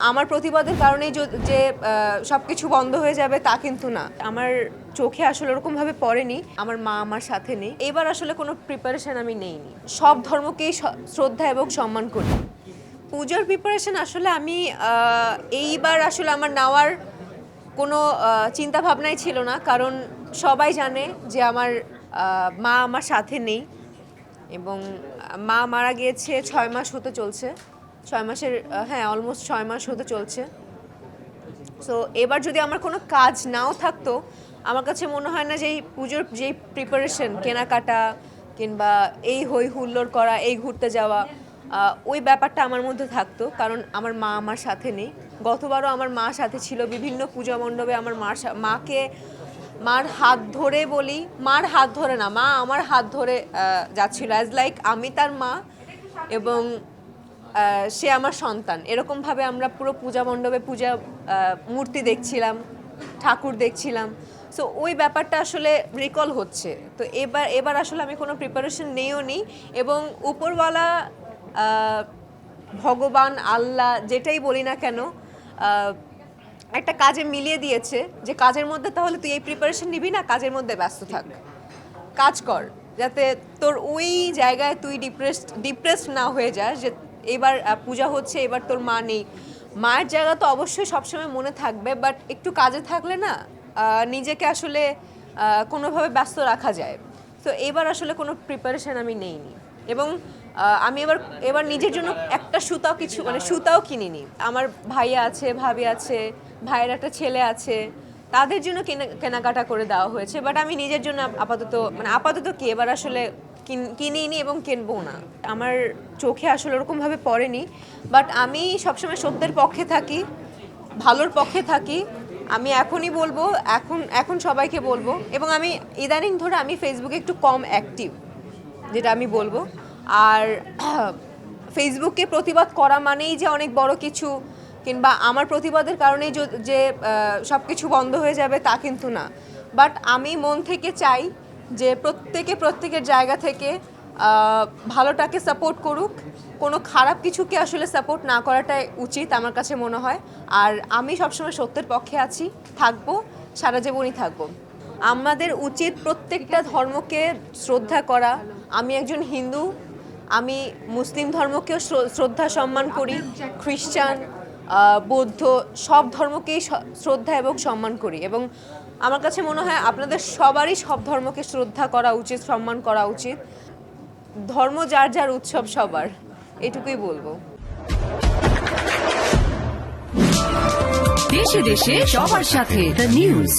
আমার প্রতিবাদের কারণেই যে সবকিছু বন্ধ হয়ে যাবে তা কিন্তু না। আমার চোখে আসলে ওরকমভাবে পড়েনি, আমার মা আমার সাথে নেই। এবার আসলে কোনো প্রিপারেশন আমি নেইনি। সব ধর্মকেই শ্রদ্ধা এবং সম্মান করি। পূজার প্রিপারেশন আসলে আমি এইবার আসলে আমার নেওয়ার কোনো চিন্তা ভাবনাই ছিল না, কারণ সবাই জানে যে আমার মা আমার সাথে নেই এবং মা মারা গিয়েছে 6 মাস হতে চলছে। 6 মাসের হ্যাঁ, অলমোস্ট 6 মাস হতে চলছে। সো এবার যদি আমার কোনো কাজ নাও থাকতো, আমার কাছে মনে হয় না যে এই পুজোর যেই প্রিপারেশন, কেনাকাটা কিংবা এই হই হুল্লোড় করা, এই ঘুরতে যাওয়া, ওই ব্যাপারটা আমার মধ্যে থাকতো, কারণ আমার মা আমার সাথে নেই। গতবারও আমার মা সাথে ছিল, বিভিন্ন পূজা মণ্ডপে আমার মার হাত ধরে বলি, মার হাত ধরে না, মা আমার হাত ধরে যাচ্ছিল, অ্যাজ লাইক আমি তার মা এবং সে আমার সন্তান। এরকমভাবে আমরা পুরো পূজা মণ্ডপে মূর্তি দেখছিলাম, ঠাকুর দেখছিলাম। সো ওই ব্যাপারটা আসলে রিকল হচ্ছে। তো এবার আসলে আমি কোনো প্রিপারেশন নেইও নি এবং উপরওয়ালা, ভগবান, আল্লাহ, যেটাই বলি না কেন, একটা কাজে মিলিয়ে দিয়েছে যে কাজের মধ্যে তাহলে তুই এই প্রিপারেশন নিবি না, কাজের মধ্যে ব্যস্ত থাক, কাজ কর, যাতে তোর ওই জায়গায় তুই ডিপ্রেসড না হয়ে যাস যে এবার পূজা হচ্ছে, এবার তোর মা নেই। মায়ের জায়গা তো অবশ্যই সবসময় মনে থাকবে, বাট একটু কাজে থাকলে না নিজেকে আসলে কোনোভাবে ব্যস্ত রাখা যায়। তো এবার আসলে কোনো প্রিপারেশন আমি নেইনি এবং আমি এবার নিজের জন্য একটা সুতাও কিনিনি। আমার ভাইয়া আছে, ভাবি আছে, ভাইয়ের একটা ছেলে আছে, তাদের জন্য কেনাকাটা করে দেওয়া হয়েছে, বাট আমি নিজের জন্য আপাতত কি এবার আসলে কিনিনি এবং কিনবো না। আমার চোখে আসলে ওরকমভাবে পড়েনি, বাট আমি সবসময় সত্যের পক্ষে থাকি, ভালোর পক্ষে থাকি। আমি এখনই বলবো, এখন সবাইকে বলবো, এবং আমি ইদানিং ধরে আমি ফেসবুকে একটু কম অ্যাক্টিভ, যেটা আমি বলবো। আর ফেসবুকে প্রতিবাদ করা মানেই যে অনেক বড় কিছু, কিংবা আমার প্রতিবাদের কারণেই যে সব কিছু বন্ধ হয়ে যাবে তা কিন্তু না। বাট আমি মন থেকে চাই যে প্রত্যেকের জায়গা থেকে ভালোটাকে সাপোর্ট করুক, কোনো খারাপ কিছুকে আসলে সাপোর্ট না করাটাই উচিত আমার কাছে মনে হয়। আর আমি সবসময় সত্যের পক্ষে আছি, থাকবো, সারা জীবনই থাকবো। আমাদের উচিত প্রত্যেকটা ধর্মকে শ্রদ্ধা করা। আমি একজন হিন্দু, আমি মুসলিম ধর্মকেও শ্রদ্ধা সম্মান করি, খ্রিস্টান, বৌদ্ধ, সব ধর্মকেই শ্রদ্ধা এবং সম্মান করি, এবং আমার কাছে মনে হয় আপনাদের সবারই সব ধর্মকে শ্রদ্ধা করা উচিত, সম্মান করা উচিত। ধর্ম যার যার, উৎসব সবার, এটুকুই বলবো। দেশে দেশে সবার সাথে দ্য নিউজ।